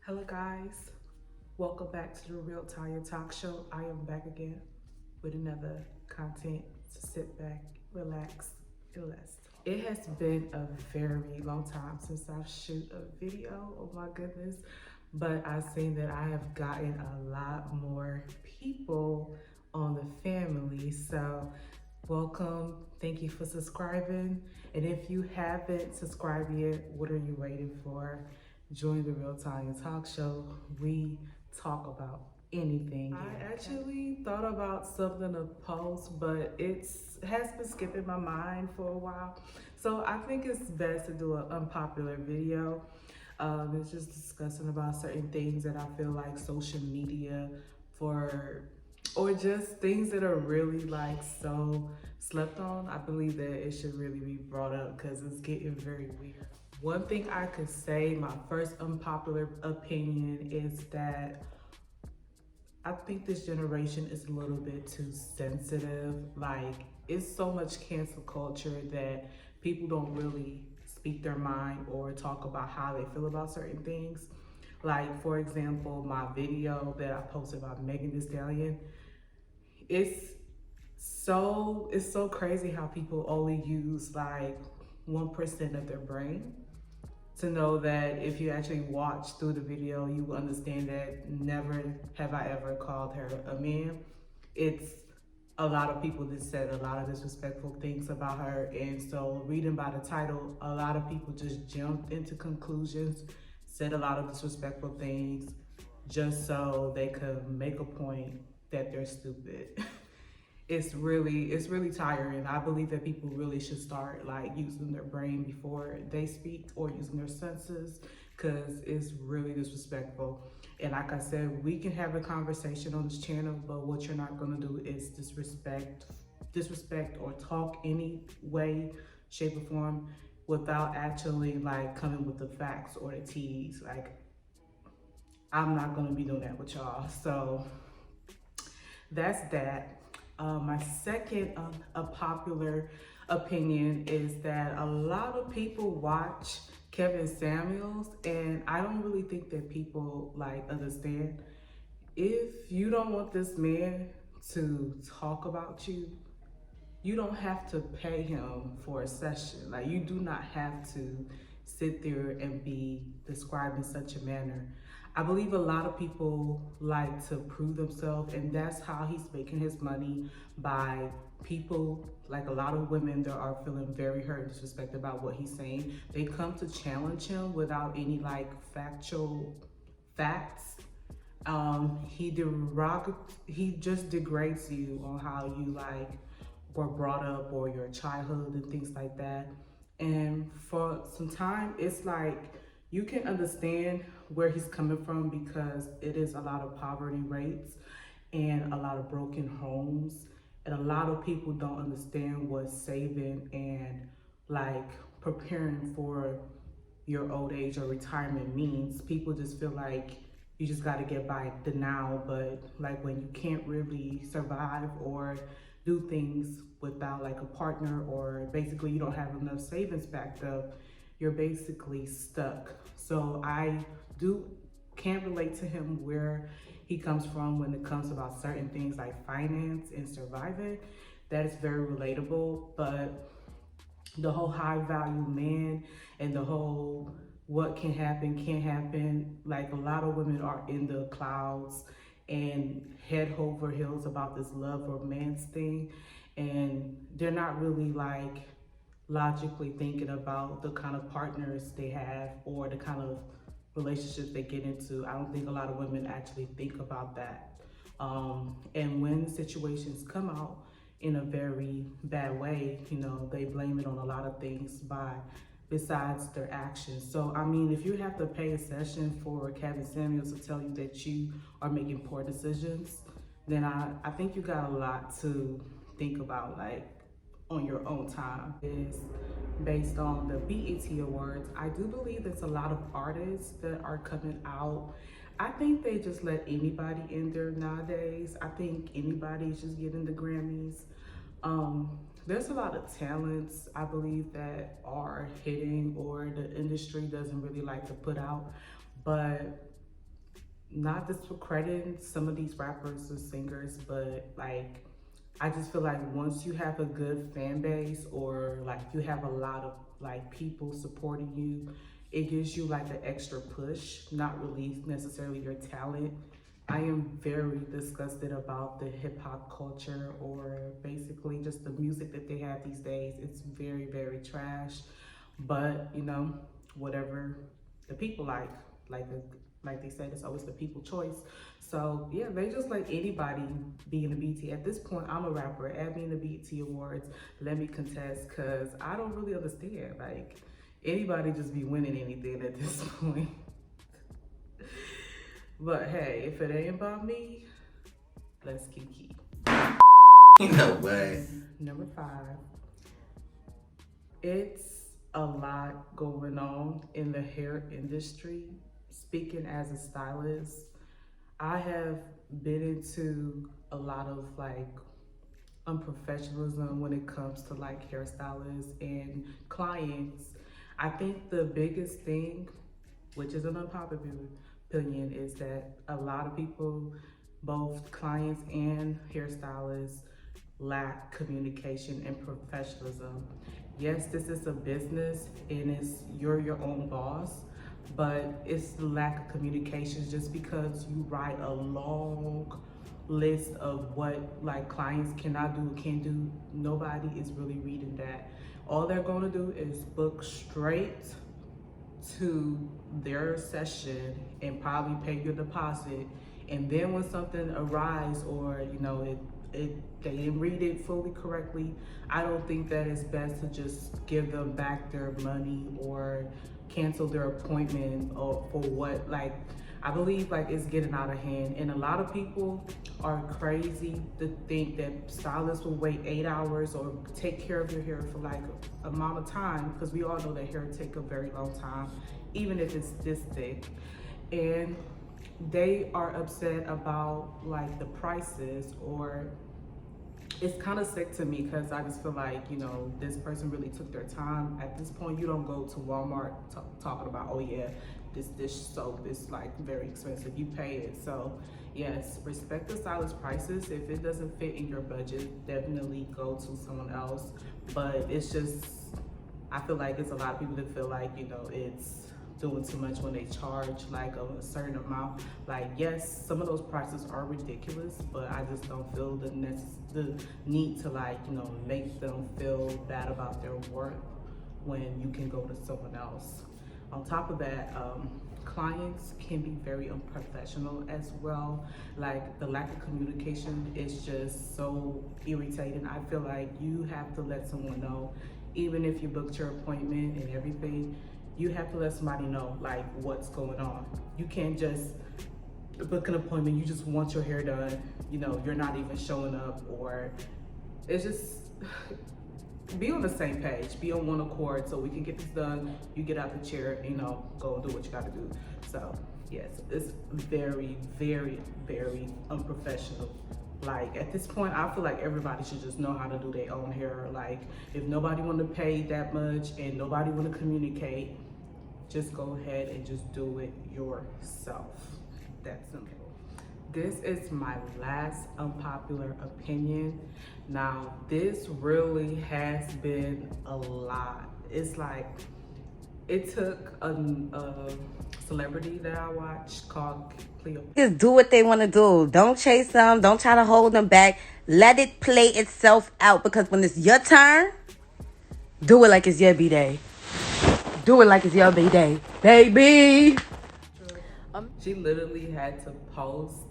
Hello guys, welcome back to the Real Tanya Talk Show. I am back again with another content to sit back, relax, and rest. It has been a very long time since I've shoot a video, oh my goodness, but I've seen that I have gotten a lot more people on the family. So welcome, thank you for subscribing. And if you haven't subscribed yet, what are you waiting for? Join the Real Tanya Talk Show. We talk about anything. I actually thought about something to post, but it's has been skipping my mind for a while. So I think it's best to do an unpopular video. It's just discussing about certain things that I feel like social media for, or just things that are really like so slept on. I believe that it should really be brought up because it's getting very weird. One thing I could say, my first unpopular opinion is that I think this generation is a little bit too sensitive. Like, it's so much cancel culture that people don't really speak their mind or talk about how they feel about certain things. Like, for example, my video that I posted about Megan Thee Stallion, it's it's so crazy how people only use like 1% of their brain to know that if you actually watch through the video, you will understand that never have I ever called her a man. It's a lot of people that said a lot of disrespectful things about her. And so reading by the title, a lot of people just jumped into conclusions, said a lot of disrespectful things just so they could make a point that they're stupid. It's really tiring. I believe that people really should start like using their brain before they speak or using their senses because it's really disrespectful. And like I said, we can have a conversation on this channel, but what you're not gonna do is disrespect or talk any way, shape or form without actually like coming with the facts or the teas. Like, I'm not gonna be doing that with y'all. So that's that. My second a popular opinion is that a lot of people watch Kevin Samuels, and I don't really think that people like understand. If you don't want this man to talk about you, you don't have to pay him for a session. Like, you do not have to sit there and be described in such a manner. I believe a lot of people like to prove themselves, and that's how he's making his money, by people, like a lot of women that are feeling very hurt and disrespected about what he's saying. They come to challenge him without any like factual facts. He just degrades you on how you like were brought up or your childhood and things like that. And for some time, it's like you can understand where he's coming from because it is a lot of poverty rates and a lot of broken homes. And a lot of people don't understand what saving and like preparing for your old age or retirement means. People just feel like you just got to get by the now, but like when you can't really survive or do things without like a partner, or basically you don't have enough savings backed up, you're basically stuck. So I do can't relate to him where he comes from when it comes about certain things like finance and surviving. That is very relatable, but the whole high value man and the whole what can happen can't happen, like a lot of women are in the clouds and head over heels about this love romance thing, and they're not really like logically thinking about the kind of partners they have or the kind of relationships they get into. I don't think a lot of women actually think about that. And when situations come out in a very bad way, you know, they blame it on a lot of things besides their actions. So, I mean, if you have to pay a session for Kevin Samuels to tell you that you are making poor decisions, then I think you got a lot to think about, like, on your own time. Is based on the BET Awards. I do believe there's a lot of artists that are coming out. I think they just let anybody in there nowadays. I think anybody's just getting the Grammys. There's a lot of talents, I believe, that are hitting or the industry doesn't really like to put out. But not discrediting some of these rappers or singers, but like I just feel like once you have a good fan base or like you have a lot of like people supporting you, it gives you like an extra push, not really necessarily your talent. I am very disgusted about the hip hop culture or basically just the music that they have these days. It's very, very trash. But, you know, whatever the people like the, like they said, it's always the people choice. So yeah, they just let anybody be in the BT. At this point, I'm a rapper. Add me in the BT Awards. Let me contest, cause I don't really understand. Like anybody just be winning anything at this point. But hey, if it ain't about me, let's keep. No way. Number 5. It's a lot going on in the hair industry. Speaking as a stylist, I have been into a lot of like unprofessionalism when it comes to like hairstylists and clients. I think the biggest thing, which is an unpopular opinion, is that a lot of people, both clients and hairstylists, lack communication and professionalism. Yes, this is a business and you're your own boss, but it's the lack of communication. Just because you write a long list of what like clients cannot do, can do, nobody is really reading that. All they're going to do is book straight to their session and probably pay your deposit, and then when something arises or you know they didn't read it fully correctly, I don't think that it's best to just give them back their money or cancel their appointment or for what like I believe like it's getting out of hand, and a lot of people are crazy to think that stylists will wait 8 hours or take care of your hair for like amount of time, because we all know that hair take a very long time, even if it's this thick. And they are upset about like the prices, or it's kind of sick to me because I just feel like, you know, this person really took their time. At this point, you don't go to Walmart talking about, oh yeah, this dish soap is like very expensive. You pay it. So yes, respect the stylist prices. If it doesn't fit in your budget, definitely go to someone else. But it's just, I feel like it's a lot of people that feel like, you know, it's doing too much when they charge like a certain amount. Like yes, some of those prices are ridiculous, but I just don't feel the need to like, you know, make them feel bad about their work when you can go to someone else. On top of that, clients can be very unprofessional as well. Like the lack of communication is just so irritating. I feel like you have to let someone know, even if you booked your appointment and everything, you have to let somebody know like what's going on. You can't just book an appointment, you just want your hair done, you know, you're not even showing up, or it's just be on the same page, be on one accord so we can get this done. You get out the chair, you know, go and do what you gotta do. So yes, it's very, very, very unprofessional. Like at this point, I feel like everybody should just know how to do their own hair. Like if nobody want to pay that much and nobody want to communicate, just go ahead and just do it yourself. That's simple. This is my last unpopular opinion. Now, this really has been a lot. It's like, it took a celebrity that I watched called Cleo. Just do what they want to do. Don't chase them. Don't try to hold them back. Let it play itself out, because when it's your turn, do it like it's your B-Day. Do it like it's your B-Day, baby. She literally had to post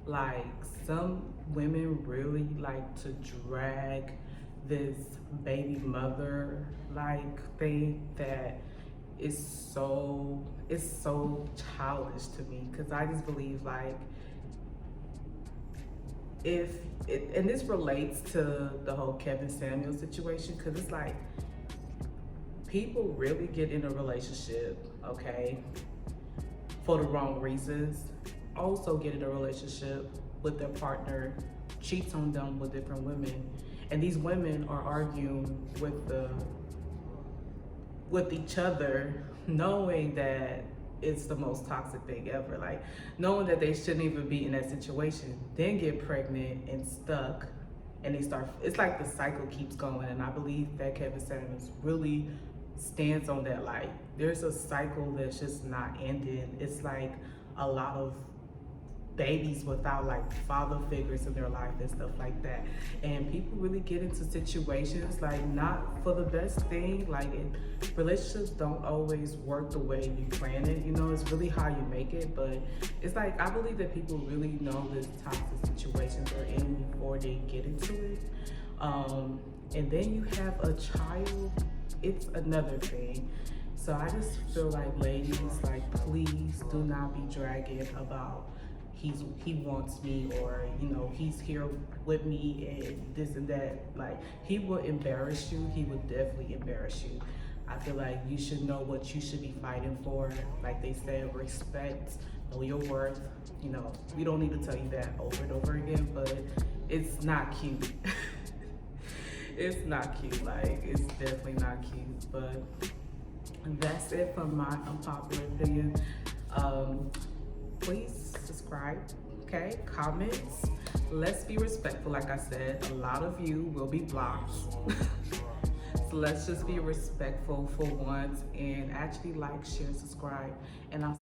like some women really like to drag this baby mother like thing that is it's so childish to me, because I just believe like if it, and this relates to the whole Kevin Samuels situation, because it's like people really get in a relationship, okay, for the wrong reasons, also get in a relationship with their partner, cheats on them with different women, and these women are arguing with each other, knowing that it's the most toxic thing ever. Like knowing that they shouldn't even be in that situation, then get pregnant and stuck, and they start. It's like the cycle keeps going, and I believe that Kevin Samuels really stands on that. Like there's a cycle that's just not ending. It's like a lot of babies without like father figures in their life and stuff like that, and people really get into situations like not for the best thing. Like relationships don't always work the way you plan it, you know. It's really how you make it, but it's like I believe that people really know the toxic situations they're in before they get into it. And then you have a child, it's another thing. So I just feel like ladies, like please do not be dragging about he wants me, or you know, he's here with me and this and that. Like he will embarrass you. He would definitely embarrass you. I feel like you should know what you should be fighting for. Like they said, respect, know your worth. You know, we don't need to tell you that over and over again, but it's not cute. It's not cute. Like it's definitely not cute. But that's it for my unpopular opinion. Please subscribe, okay? Comments. Let's be respectful. Like I said, a lot of you will be blocked. So let's just be respectful for once and actually like, share, subscribe. And I'll